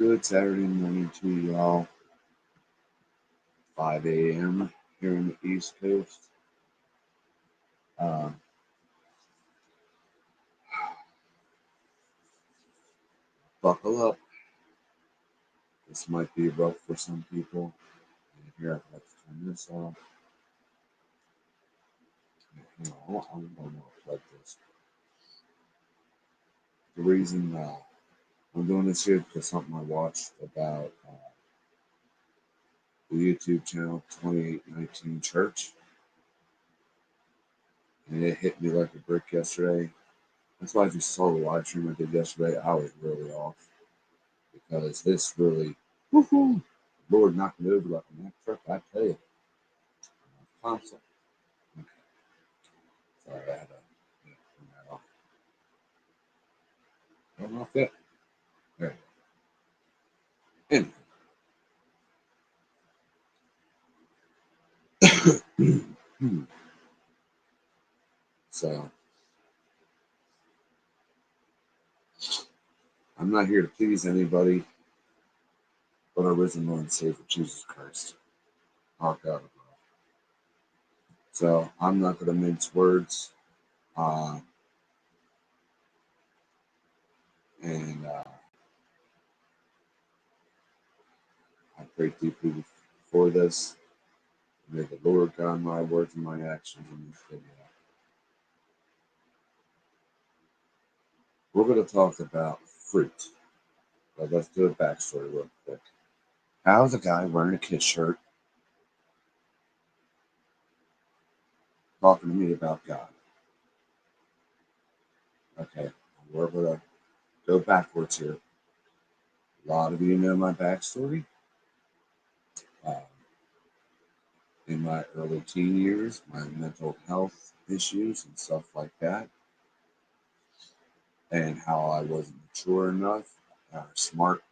Good Saturday morning to y'all. 5 a.m. here in the East Coast. Uh, Buckle up. This might be rough for some people. And here, I'd like to turn this off. I'm going to plug this. The reason I'm doing this here is because something I watched about the YouTube channel 2819 Church. And it hit me like a brick yesterday. That's why if you saw the live stream I did yesterday, I was really off. Because this really, woohoo, Lord knocked me over like a Mack truck, I tell you. Thompson. Okay. Sorry, I had to turn that off. Turn off that. There you go. So, I'm not here to please anybody but our risen Lord and Savior, Jesus Christ, our God. So, I'm not going to mince words. Uh, and I pray deeply for this. May the Lord guide my words and my actions in this video. We're going to talk about fruit. But let's do a backstory real quick. How's a guy wearing a Kiss shirt talking to me about God? Okay, we're going to go backwards here. A lot of you know my backstory. Um, in my early teen years, my mental health issues and stuff like that, and how I wasn't mature enough, or smart,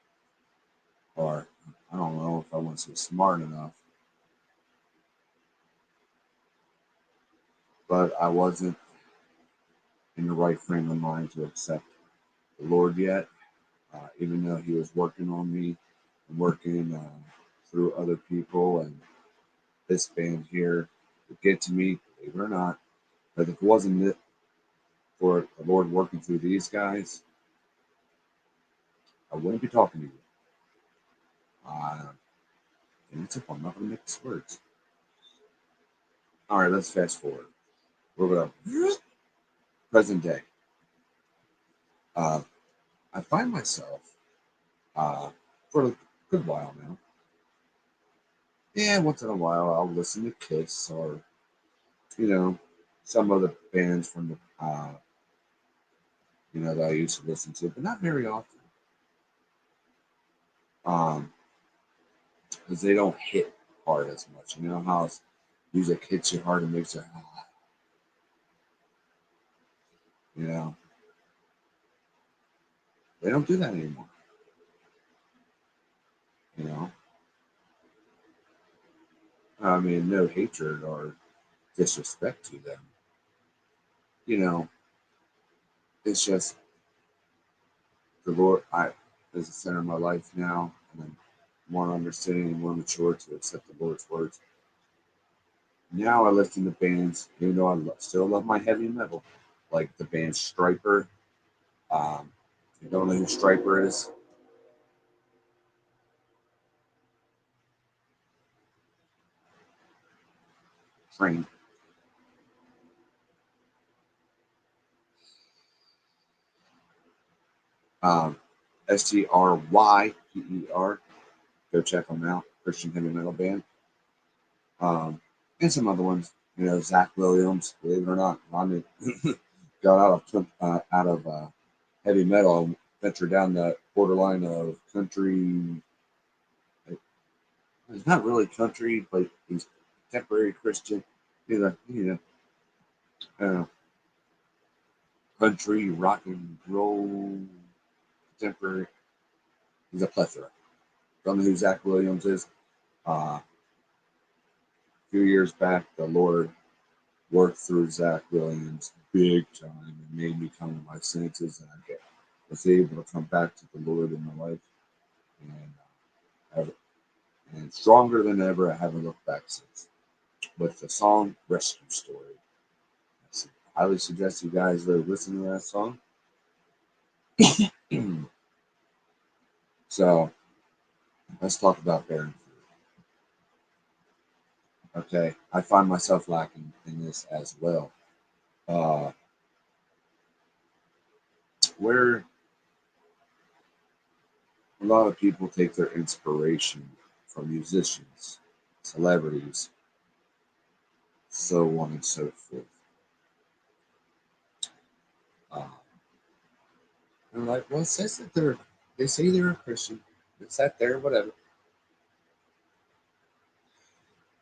or I don't know if I want to say smart enough, but I wasn't in the right frame of mind to accept the Lord yet, even though He was working on me and working through other people and this band here to get to me, believe it or not. But if it wasn't it for the Lord working through these guys, I wouldn't be talking to you. And it's I'm not going to mix words. All right, let's fast forward. We're going to present day. Uh, I find myself for a good while now. Yeah, once in a while I'll listen to Kiss or some other bands from the that I used to listen to, but not very often. Because they don't hit hard as much. You know how music hits you hard and makes you, you know, they don't do that anymore. You know, I mean, no hatred or disrespect to them. You know, it's just the Lord. I is the center of my life now, and I'm more understanding and more mature to accept the Lord's words. Now I listen to bands, even though I still love my heavy metal, like the band Striper. You don't know who Striper is? Train. Um, Stryper. Go check them out. Christian heavy metal band. And some other ones. Zach Williams. Believe it or not, I mean, got out of heavy metal and ventured down the borderline of country. It's not really country, but he's contemporary Christian. Uh, country, rock and roll, contemporary. He's a plethora. Don't know who Zach Williams is. A few years back, the Lord worked through Zach Williams big time and made me come to my senses, and I was able to come back to the Lord in my life. and and stronger than ever. I haven't looked back since. With the song "Rescue Story," I highly suggest you guys listen to that song. So let's talk about bearing fruit. Okay, I find myself lacking in this as well. Uh, where a lot of people take their inspiration from musicians, celebrities, so on and so forth. Uh, and like, well, it says that they say they're a Christian. It's that there, whatever.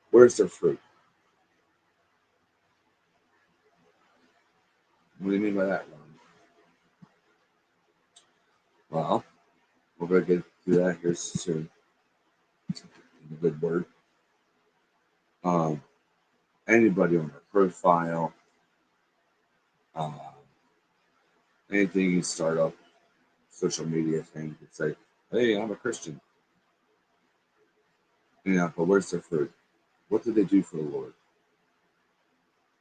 Where's their fruit? What do you mean by that, Ron? Well, we're going to get to that here soon. In a good word. Um, Anybody on their profile, uh, anything you start up, social media thing, could say, hey, I'm a Christian. But where's their fruit? What did they do for the Lord?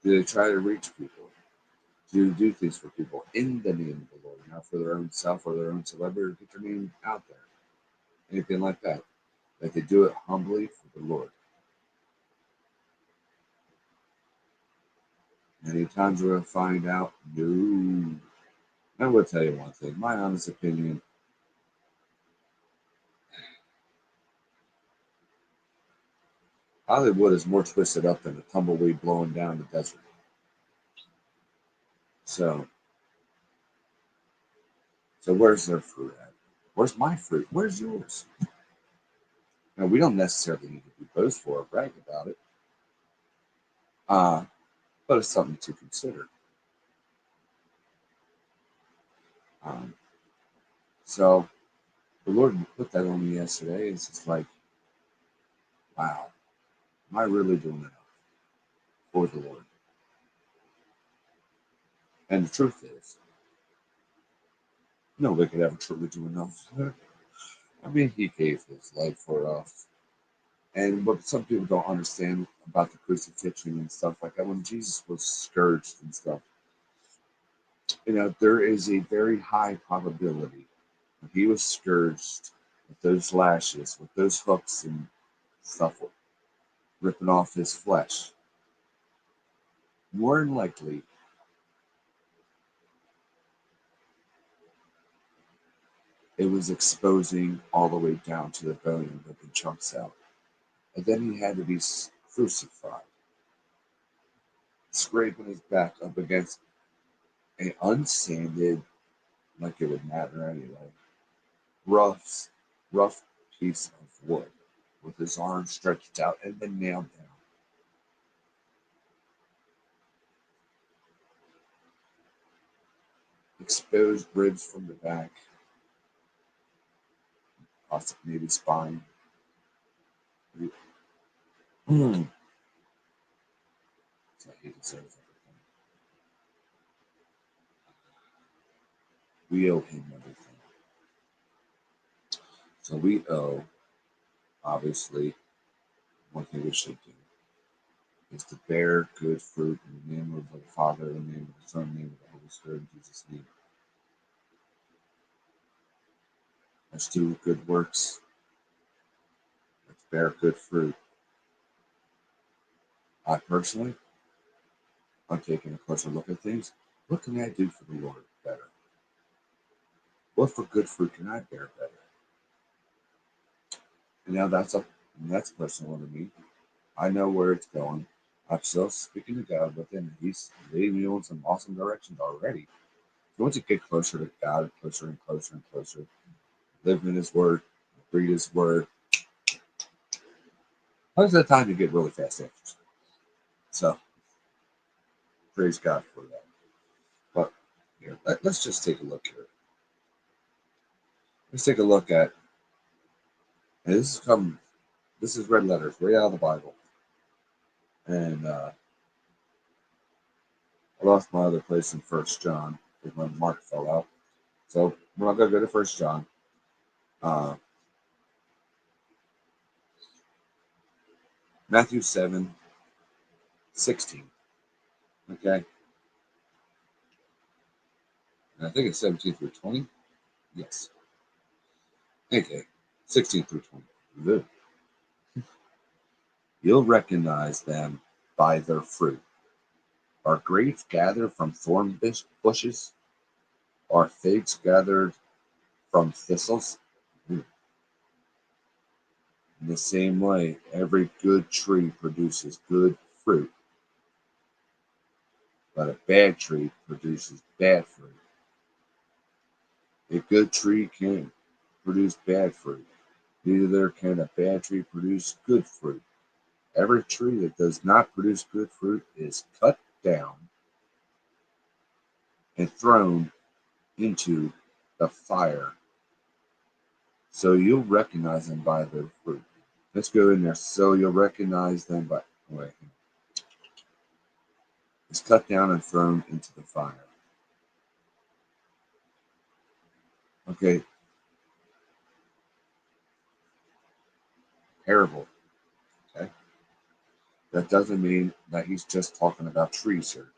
Do they try to reach people? Do they do things for people in the name of the Lord, not for their own self or their own celebrity, or get their name out there? Anything like that. That they do it humbly for the Lord. Many times we're going to find out, no. I will tell you one thing. My honest opinion, Hollywood is more twisted up than a tumbleweed blowing down the desert. So, so where's their fruit at? Where's my fruit? Where's yours? Now, we don't necessarily need to be boastful or brag about it, uh, but it's something to consider. Um, so, the Lord put that on me yesterday. It's just like, wow, am I really doing enough for the Lord? And the truth is, nobody could ever truly do enough. I mean, He gave His life for us. And what some people don't understand about the crucifixion and stuff like that, when Jesus was scourged and stuff, there is a very high probability when he was scourged with those lashes, with those hooks and stuff ripping off his flesh. More than likely, it was exposing all the way down to the bone and ripping chunks out. And then he had to be crucified, scraping his back up against an unsanded, like it would matter anyway, rough, rough piece of wood with his arms stretched out and then nailed down. Exposed ribs from the back, possibly maybe spine. Mm. So he deserves everything. We owe him everything. So we owe, obviously, one thing we should do is to bear good fruit in the name of the Father, in the name of the Son, in the name of the Holy Spirit, in Jesus' name. Let's do good works. Let's bear good fruit. I personally, I'm taking a closer look at things. What can I do for the Lord better? What for good fruit can I bear better? And now that's personal to me. I know where it's going. I'm still speaking to God, but then He's leading me in some awesome directions already. So once you get closer to God, closer and closer and closer, live in His Word, read His Word, most of the time you get really fast answers. So praise God for that. But here, let's just take a look here. Let's take a look at, and this is red letters right out of the Bible. And I lost my other place in First John because when Mark fell out. So we're not going to go to First John. Uh, Matthew 7:16. Okay. And I think it's 17 through 20. Yes. Okay. 16 through 20. Good. You'll recognize them by their fruit. Are grapes gathered from thorn bushes? Are figs gathered from thistles? In the same way, every good tree produces good fruit, but a bad tree produces bad fruit. A good tree can produce bad fruit. Neither can a bad tree produce good fruit. Every tree that does not produce good fruit is cut down and thrown into the fire. So you'll recognize them by their fruit. Let's go in there. So you'll recognize them by. Wait. It's cut down and thrown into the fire. Okay, parable. Okay, that doesn't mean that he's just talking about trees here.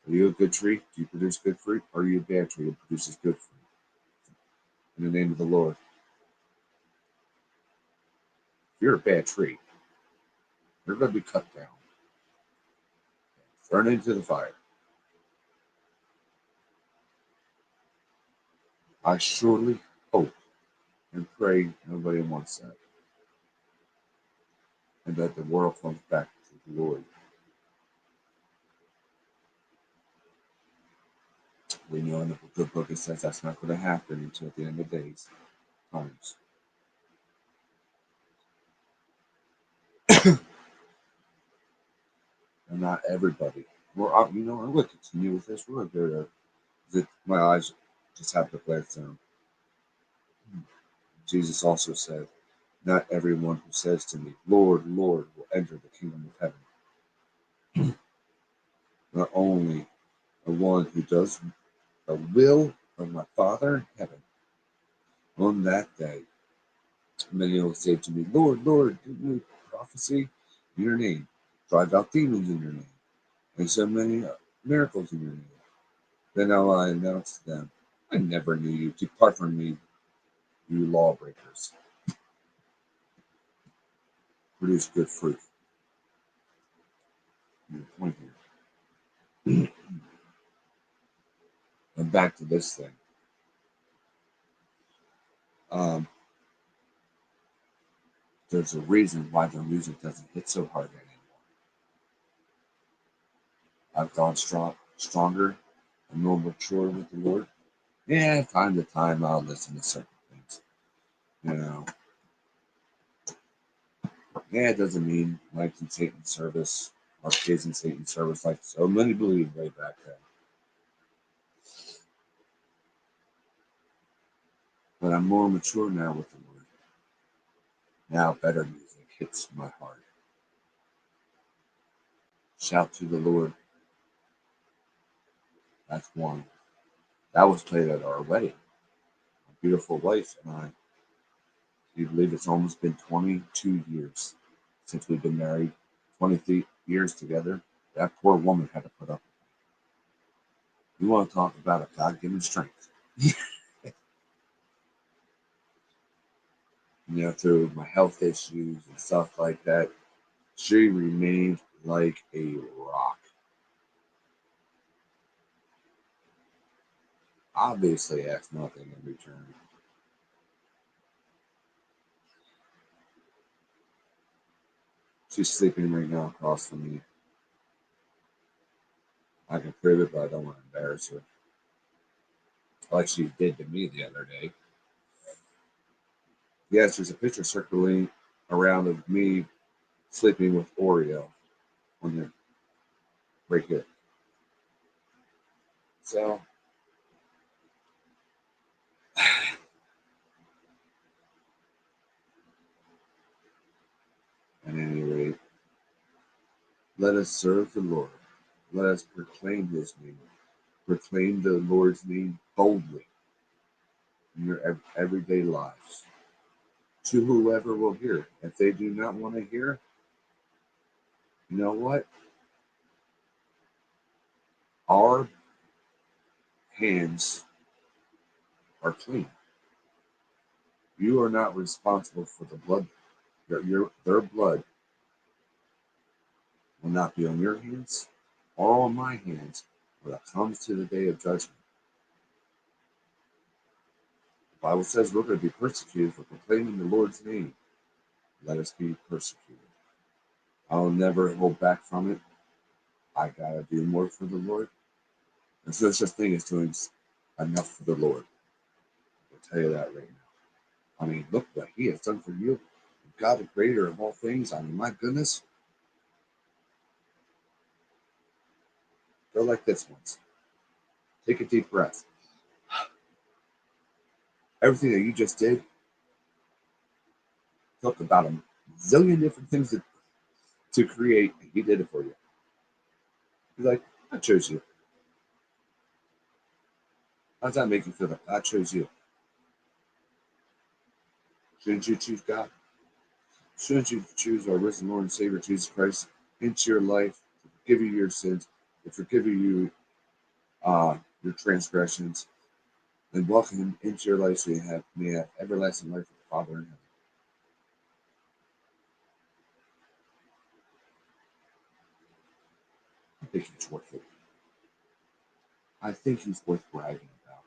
Are you a good tree? Do you produce good fruit? Or are you a bad tree that produces good fruit? In the name of the Lord. If you're a bad tree, you're going to be cut down, thrown into the fire. I surely hope and pray nobody wants that, and that the world comes back to the Lord. We know in the good book it says that's not going to happen until the end of days times. And not everybody. Well, I'm going to continue with this. We're going to go to my eyes just have to glance down. Jesus also said, "Not everyone who says to me, 'Lord, Lord,' will enter the kingdom of heaven. Not only the one who does the will of my Father in heaven." On that day, many will say to me, "Lord, Lord, did we prophecy in your name, drive out demons in your name, and so many miracles in your name?" Then I announce to them, "I never knew you. Depart from me, you lawbreakers." Produce good fruit. Your point here. And back to this thing. Um, there's a reason why the music doesn't hit so hard anymore. I've gone stronger and more mature with the Lord. Yeah, time to time I'll listen to certain things. You know, yeah, it doesn't mean like in Satan's service or kids in Satan's service like so many believe way back then. But I'm more mature now with the Lord. Now better music hits my heart. Shout to the Lord. That's one. That was played at our wedding. My beautiful wife and I. Do you believe it's almost been 22 years since we've been married? 23 years together. That poor woman had to put up. You want to talk about a God-given strength? Through my health issues and stuff like that, she remained like a rock. Obviously, asked nothing in return. She's sleeping right now across from me. I can prove it, but I don't want to embarrass her. Like she did to me the other day. Yes, there's a picture circulating around of me sleeping with Oreo on there, right here. So, at any rate, let us serve the Lord. Let us proclaim his name. Proclaim the Lord's name boldly in your everyday lives to whoever will hear. If they do not want to hear, You know what? Our hands are clean. You are not responsible for the blood. Their blood will not be on your hands or on my hands when it comes to the day of judgment. The Bible says we're going to be persecuted for proclaiming the Lord's name. Let us be persecuted. I'll never hold back from it. I got to do more for the Lord. There's no such thing as doing enough for the Lord. I'll tell you that right now. I mean, look what He has done for you. God, the creator of all things. I mean, my goodness. Go like this once. Take a deep breath. Everything that you just did took about a zillion different things to create, and He did it for you. He's like, I chose you. How does that make you feel like I chose you? Shouldn't you choose God? Shouldn't you choose our risen Lord and Savior Jesus Christ into your life to forgive you your sins, to forgive you your transgressions, and welcome Him into your life so you may have everlasting life with the Father in heaven? I think He's worth it. I think He's worth bragging about.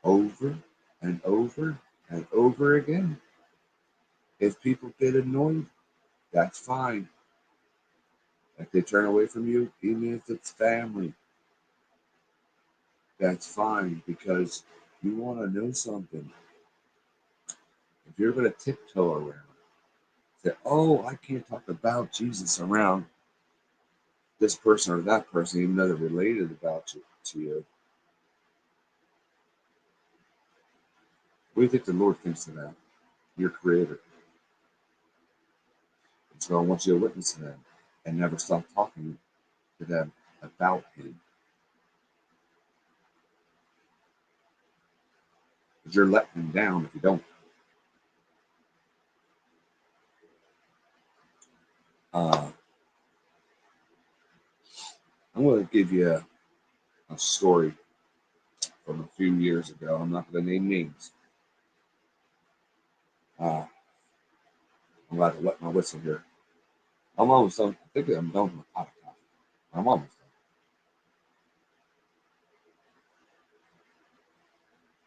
Over and over and over again. If people get annoyed, that's fine. If they turn away from you, even if it's family, that's fine, because you want to know something. If you're going to tiptoe around, say, oh, I can't talk about Jesus around this person or that person, even though they're related to you. What do you think the Lord thinks of that? Your creator. And so I want you to witness to them and never stop talking to them about Him. Because you're letting Him down if you don't. I'm going to give you a story from a few years ago. I'm not going to name names. I'm about to wet my whistle here. I'm almost done. I think I'm done with my pot of coffee. I'm almost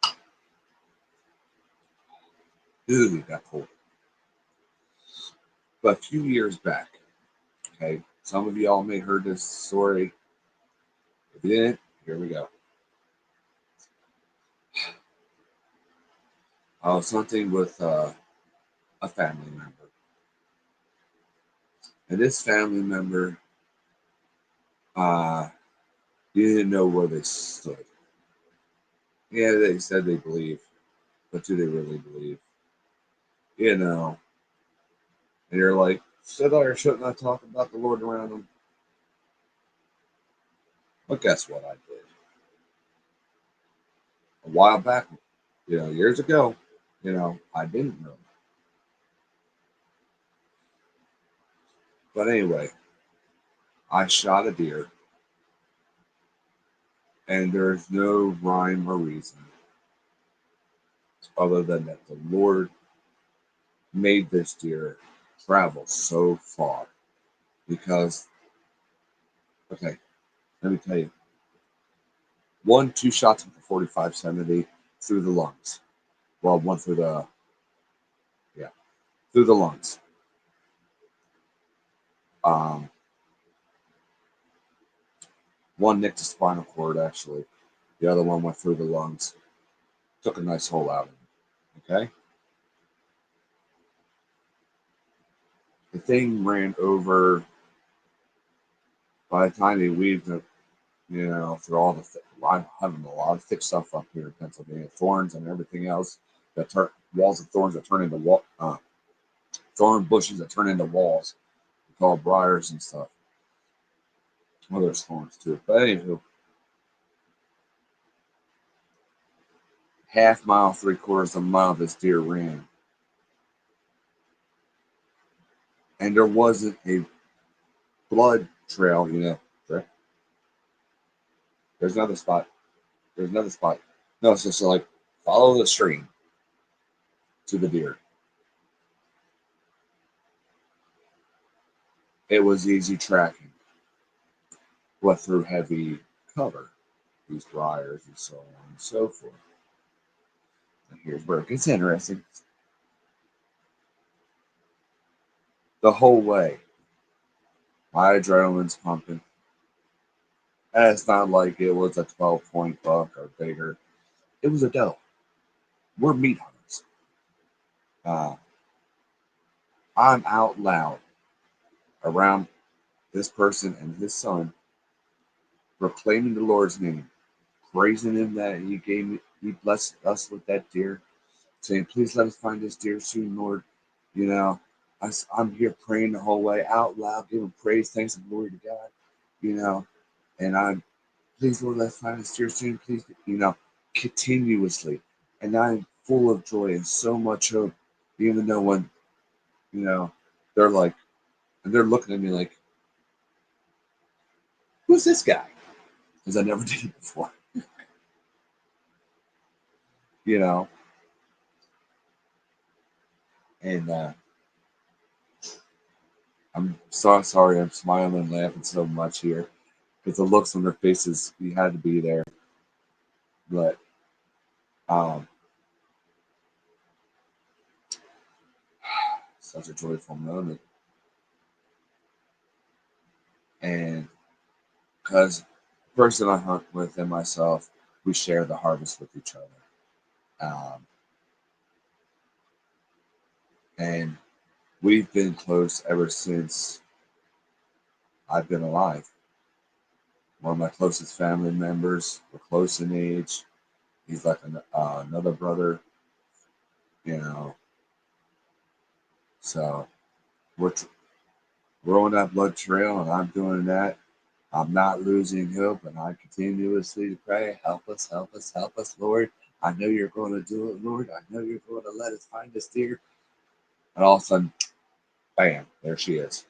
done. Ooh, it got cold. But a few years back, okay, some of y'all may have heard this story. If you didn't, here we go. Something with a family member. And this family member, uh, didn't know where they stood. Yeah, they said they believe, but do they really believe? You know, and you're like, should I or shouldn't I talk about the Lord around them? But guess what I did? A while back, years ago, I didn't know. But anyway, I shot a deer, and there's no rhyme or reason other than that the Lord made this deer travel so far. Because, okay, let me tell you, two shots with the 45-70 through the lungs. Well, one yeah, through the lungs. Um, One nicked the spinal cord, actually. The other one went through the lungs. Took a nice hole out of him. Okay? The thing ran over. By the time they weaved it, through all I'm having a lot of thick stuff up here in Pennsylvania, thorns and everything else that turn walls of thorns that turn into thorn bushes that turn into walls. We call briars and stuff. Well, there's thorns too. But anywho, half mile, 3/4 of a mile this deer ran. and there wasn't a blood trail. There's another spot. There's another spot. No, it's just like follow the stream to the deer. It was easy tracking, but through heavy cover, these briars and so on and so forth. And here's where it gets interesting. The whole way, my adrenaline's pumping. And it's not like it was a 12-point buck or bigger. It was a doe. We're meat hunters. Uh, I'm out loud around this person and his son, proclaiming the Lord's name, praising him that he blessed us with that deer, saying, please let us find this deer soon, Lord. You know, I'm here praying the whole way out loud, giving praise, thanks, and glory to God. You know, and I'm, please, Lord, let's find this deer soon, please. Continuously. And I'm full of joy and so much hope, even though when, you know, they're like, and they're looking at me like, who's this guy? Because I never did it before, you know. And I'm so sorry I'm smiling and laughing so much here because the looks on their faces, you had to be there. But um, such a joyful moment. And because the person I hunt with and myself, we share the harvest with each other. And we've been close ever since I've been alive. One of my closest family members, we're close in age. He's like another brother, you know. So we're we're on that blood trail, and I'm doing that. I'm not losing hope, and I continuously pray, help us, help us, help us, Lord. I know you're going to do it, Lord. I know you're going to let us find this deer. And all of a sudden, bam, there she is.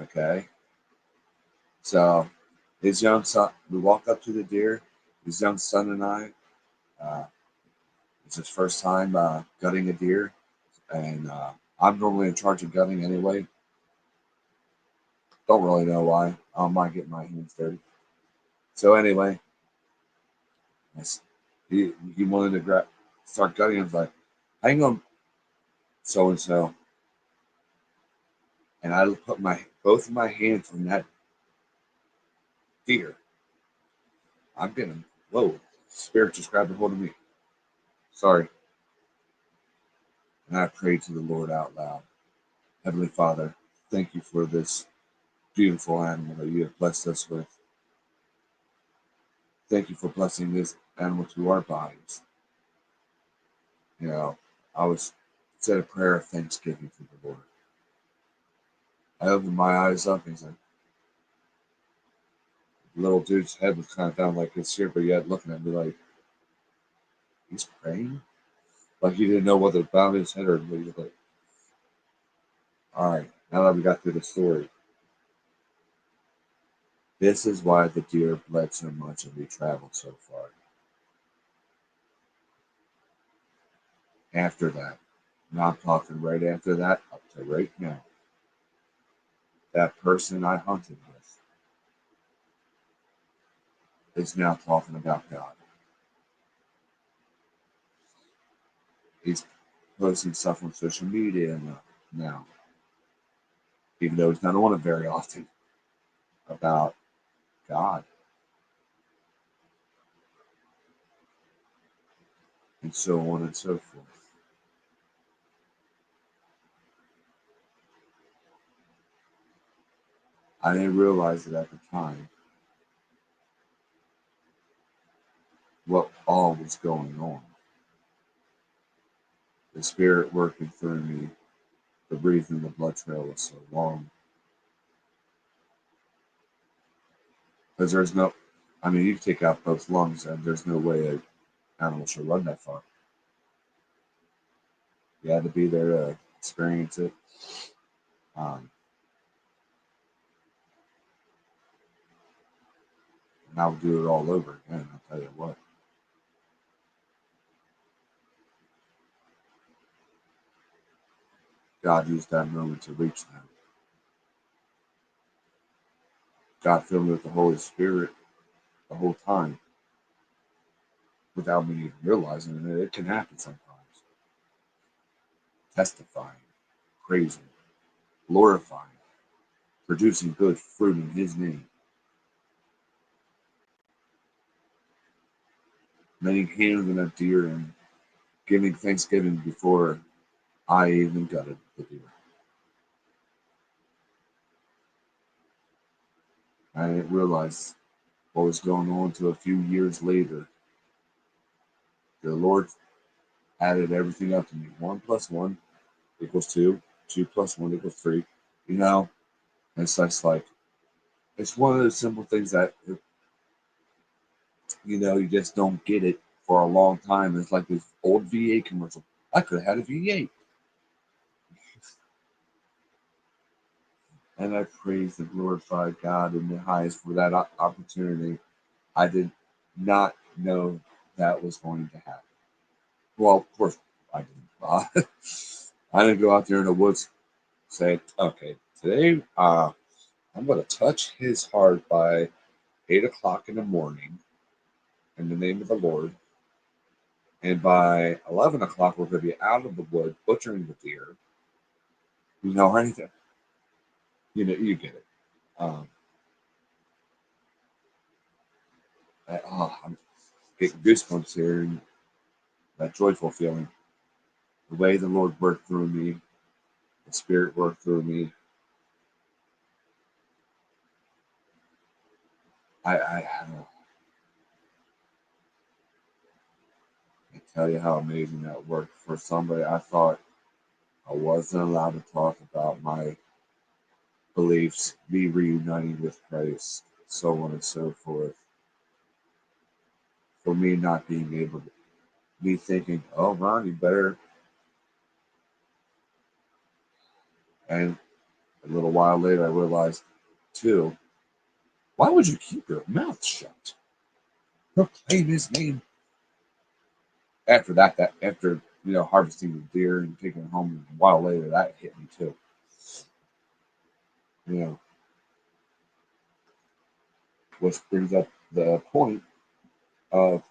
Okay. So his young son, we walk up to the deer. His young son and I, uh, it's his first time gutting a deer. And I'm normally in charge of gutting anyway. Don't really know why. I don't mind getting my hands dirty. So anyway, he wanted to start gutting. I was like, hang on, so and so. And I put my both of my hands on that deer. I'm getting, whoa, spirit just grabbed a hold of me. Sorry. And I prayed to the Lord out loud. Heavenly Father, thank you for this beautiful animal that you have blessed us with. Thank you for blessing this animal to our bodies. You know, I was said a prayer of thanksgiving to the Lord. I opened my eyes up and he's like, the little dude's head was kind of down like this here, but yet looking at me like, he's praying? Like he didn't know whether to bow his head or he was like, all right, now that we got through the story, this is why the deer bled so much and we traveled so far. After that, now I'm talking right after that up to right now, that person I hunted with is now talking about God. He's posting stuff on social media now, even though he's not on it very often, about God and so on and so forth. I didn't realize it at the time what all was going on. The spirit working through me, the reason the blood trail was so long. Because there's no, I mean, you can take out both lungs and there's no way an animal should run that far. You had to be there to experience it. Um, and I'll do it all over again. I'll tell you what. God used that moment to reach them. God filled me with the Holy Spirit the whole time without me even realizing it. It can happen sometimes. Testifying, praising, glorifying, producing good fruit in His name, laying hands on a deer and giving thanksgiving before I even gutted the deer. I didn't realize what was going on until a few years later. The Lord added everything up to me. 1 plus 1 equals 2. 2 plus 1 equals 3. You know, and it's just like, it's one of those simple things that, you just don't get it for a long time. It's like this old V8 commercial. I could have had a V8. And I praise and glorify God in the highest for that opportunity. I did not know that was going to happen. Well, of course, I didn't. I didn't go out there in the woods say, okay, today I'm going to touch his heart by 8 o'clock in the morning in the name of the Lord. And by 11 o'clock, we're going to be out of the wood butchering the deer. Or anything. You get it. Um, I'm getting goosebumps here and that joyful feeling. The way the Lord worked through me, the Spirit worked through me. I don't know. I tell you how amazing that worked for somebody. I thought I wasn't allowed to talk about my beliefs, me reuniting with Christ, so on and so forth. For me not being able to, me thinking, oh, Ron, you better. And a little while later, I realized, too, why would you keep your mouth shut? Proclaim His name. After after harvesting the deer and taking it home, a while later, that hit me too. You know, which brings up the point of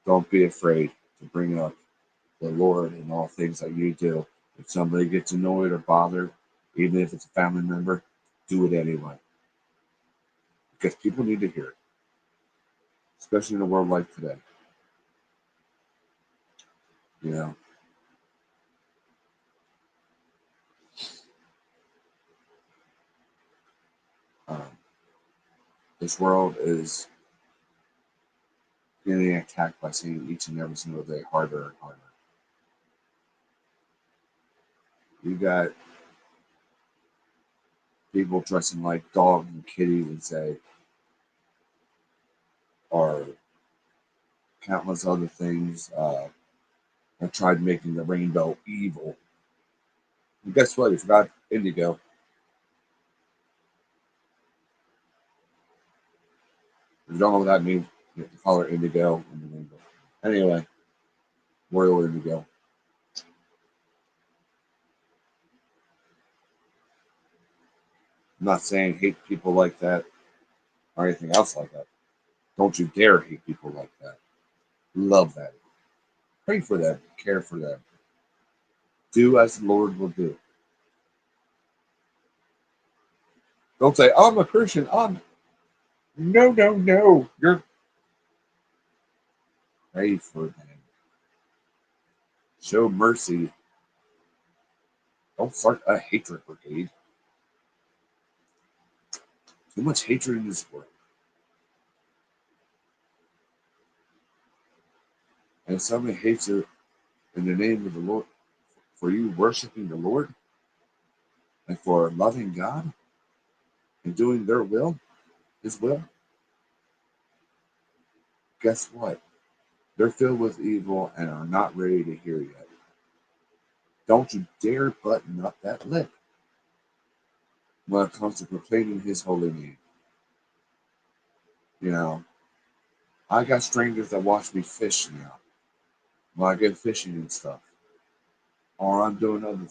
don't be afraid to bring up the Lord in all things that you do. If somebody gets annoyed or bothered, even if it's a family member, do it anyway. Because people need to hear it, especially in a world like today. You know, um, this world is getting attacked by Satan each and every single day, harder and harder. You got people dressing like dogs and kitties and say, or countless other things. I tried making the rainbow evil. And guess what? You forgot indigo. If you don't know what that means, the color indigo in the rainbow. Anyway, royal indigo. I'm not saying hate people like that or anything else like that. Don't you dare hate people like that. Love them. Pray for them. Care for them. Do as the Lord will do. Don't say, I'm a Christian. No, no, no. You're pray for them. Show mercy. Don't start a hatred brigade. Too much hatred in this world. And if somebody hates you in the name of the Lord, for you worshiping the Lord and for loving God and doing their will, His will, guess what? They're filled with evil and are not ready to hear yet. Don't you dare button up that lip when it comes to proclaiming his holy name. You know, I got strangers that watch me fish now when I go fishing and stuff. Or I'm doing other,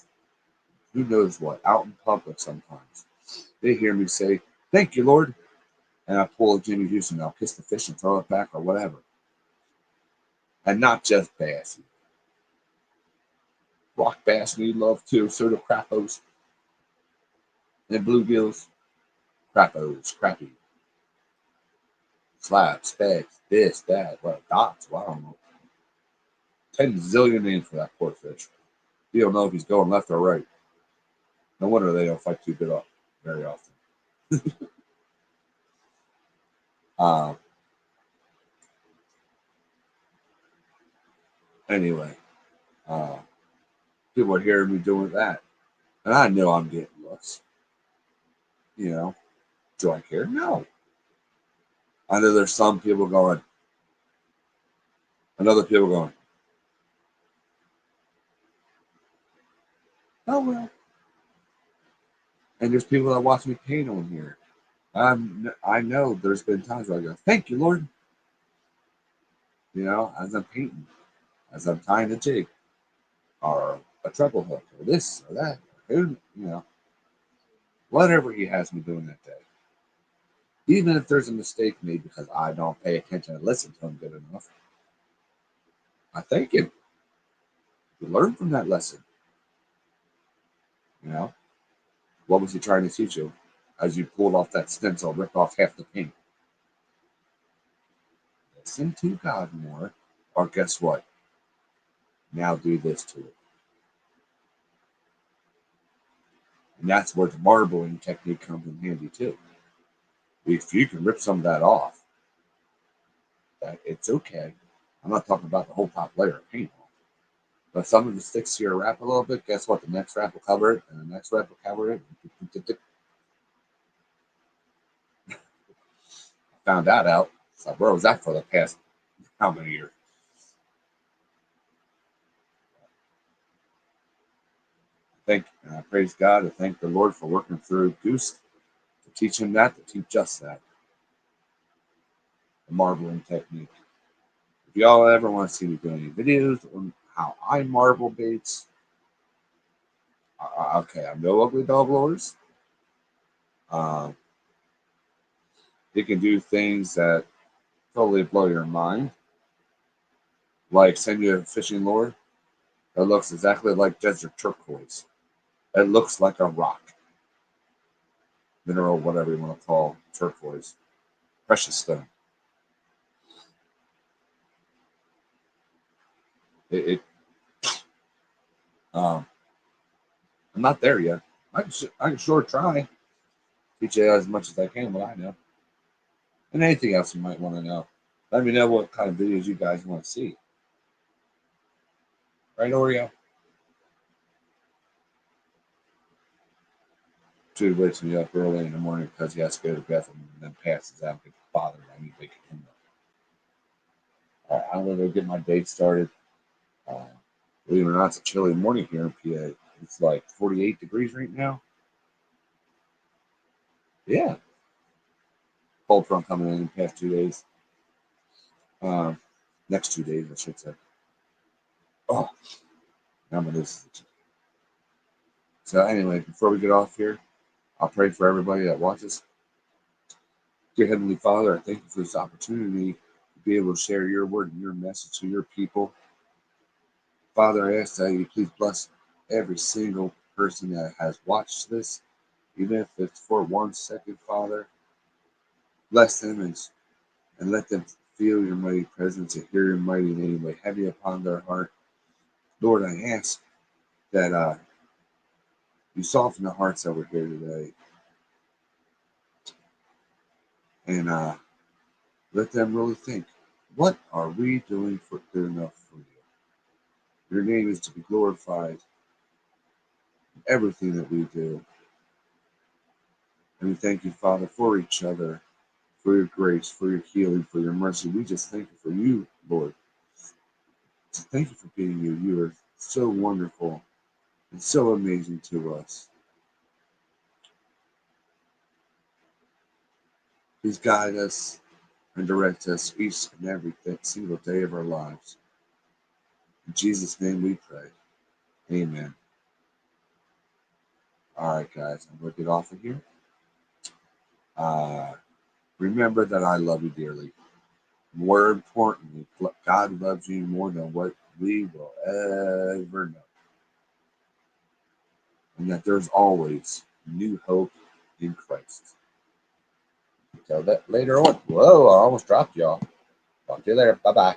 who knows what, out in public sometimes. They hear me say, "Thank you, Lord." And I pull a Jimmy Houston, I'll kiss the fish and throw it back or whatever. And not just bass. Rock bass need love too, so do crappos and bluegills. Crappos, crappie, slabs, specs, this, that, what, dots, well, I don't know. 10 zillion names for that poor fish. You don't know if he's going left or right. No wonder they don't fight too good off very often. Uh, anyway, uh, people are hearing me doing that. And I know I'm getting looks. You know, do I care? No. I know there's some people going, and other people going, "Oh, well." And there's people that watch me paint on here. I know there's been times where I go, "Thank you, Lord." You know, as I'm painting, as I'm tying a jig, or a treble hook, or this or that, or who, whatever he has me doing that day. Even if there's a mistake made because I don't pay attention and listen to him good enough, I thank him. You learn from that lesson. You know, what was he trying to teach you? As you pulled off that stencil, ripped off half the paint. Listen to God more, or guess what? Now do this to it. And that's where the marbling technique comes in handy too. If you can rip some of that off, that it's okay. I'm not talking about the whole top layer of paint off. But some of it sticks to your wrap a little bit. Guess what? The next wrap will cover it, and the next wrap will cover it. I found that out. So where was that for the past how many years? Thank and I praise God and thank the Lord for working through Goose to teach him that, to teach us that, the marbling technique. If y'all ever want to see me do any videos on how I marble baits, okay, I'm no ugly dog blowers. Um, you can do things that totally blow your mind, like send you a fishing lure that looks exactly like desert turquoise. It looks like a rock, mineral, whatever you want to call turquoise, precious stone. It um, I'm not there yet. I can sure try. Teach you as much as I can what I know. And anything else you might want to know. Let me know what kind of videos you guys want to see. Right, Oreo? Dude wakes me up early in the morning because he has to go to the bathroom and then passes out and gets bothered. I need to wake him up. All right, I'm going to go get my day started. Uh, believe it or not, it's a chilly morning here in PA. It's like 48 degrees right now. Yeah, cold front coming in the past 2 days. Um, next 2 days, I should say. Oh, now my nose is itchy. So anyway, before we get off here, I'll pray for everybody that watches. Dear Heavenly Father, I thank you for this opportunity to be able to share your word and your message to your people. Father, I ask that you please bless every single person that has watched this, even if it's for 1 second, Father. Bless them and let them feel your mighty presence and hear your mighty name lay heavy upon their heart. Lord, I ask that you soften the hearts that were here today and let them really think, what are we doing for good enough for you? Your name is to be glorified in everything that we do. And we thank you, Father, for each other, for your grace, for your healing, for your mercy. We just thank you for you, Lord. So thank you for being you. You are so wonderful. It's so amazing to us. He's guided us and directed us each and every single day of our lives. In Jesus' name we pray. Amen. All right, guys, I'm going to get off of here. Uh, remember that I love you dearly. More importantly, God loves you more than what we will ever know. And that there's always new hope in Christ. Until that later on. Whoa, I almost dropped y'all. Talk to you later. Bye bye.